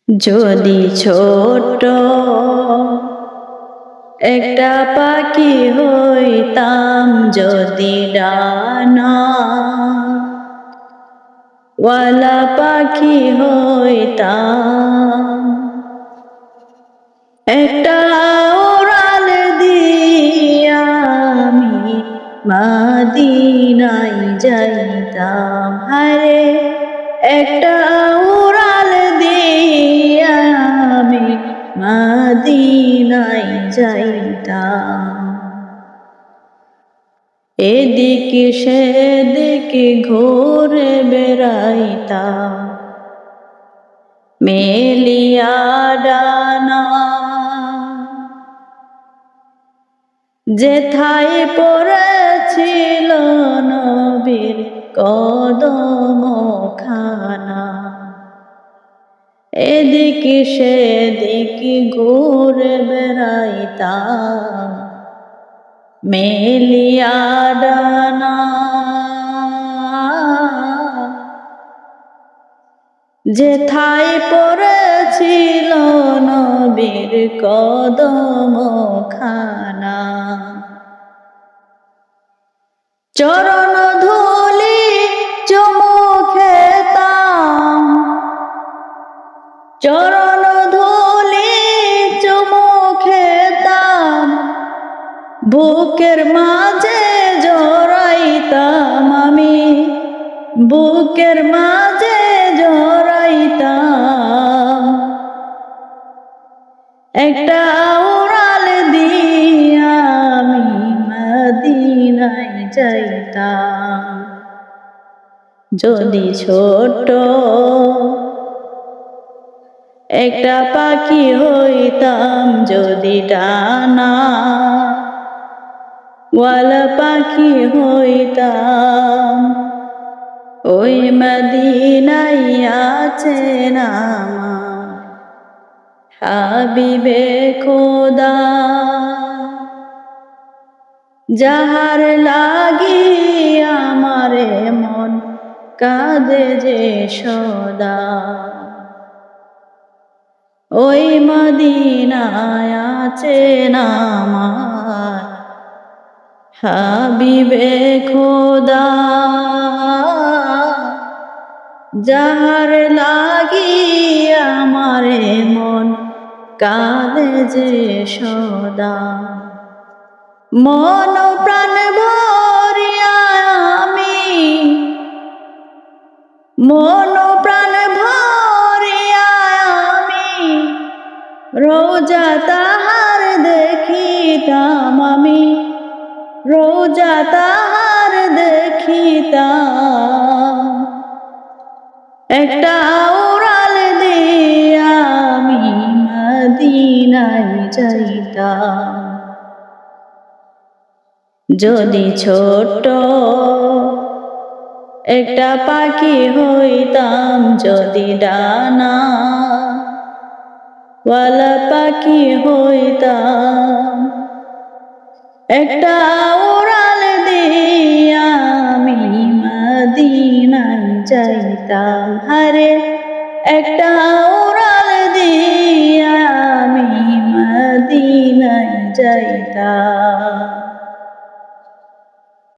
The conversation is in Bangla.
যদি ছোট একটা পাখি হইতাম, যদি ডানা ওয়ালা পাখি হইতাম, একটা উড়াল দিয়া আমি মদিনায় যাইতাম। হায়রে একটা উড়াল দিয়া আমি মদিনায় যাইতাম। এদিকে সেদিকে ঘুরে বেড়াইতাম মেলিয়া ডানা, যেথায় পড়েছিল নবীর কদম খানা। এদিকে সেদিকে ঘুরে বেড়াইতাম মেলিয়া ডানা, যেথায় পড়েছিল নবীর কদম খানা। চরণ ধুলি চুমু খেতাম, চরণ ধুলি চুমু খেতাম, বুকের মাঝে জড়াইতাম আমি, বুকের মাঝে জড়াইতাম। একটা উড়াল দিয়া আমি মদিনায় যাইতাম। যদি ছোট একটা পাখি হইতাম, যদি ডানা ওয়ালা পাখি হইতাম, ওই মদিনায় আছেন আমার হাবিবে খোদা, যাহার লাগি আমারে মন কাঁদে যে সদা। ওই মদিনায় আছেন আমার হাবিবে খোদা, যাহার লাগি আমারে মন কাঁদে যে সদা। মন প্রাণ ভরিয়া আমি, মন প্রাণ ভরিয়া আমি রোজা তাহার দেখিতাম, আমি রোজা তাহার দেখিতাম। একটা উড়াল দিয়া আমি মদিনায় যাইতাম। যদি ছোট একটা পাখি হইতাম, যদি ডানা ওয়ালা পাখি হইতাম, একটা উড়াল দিয়া আমি মদিনায় যাইতাম। হারে একটা উড়াল দিয়া আমি মদিনায় যাইতাম।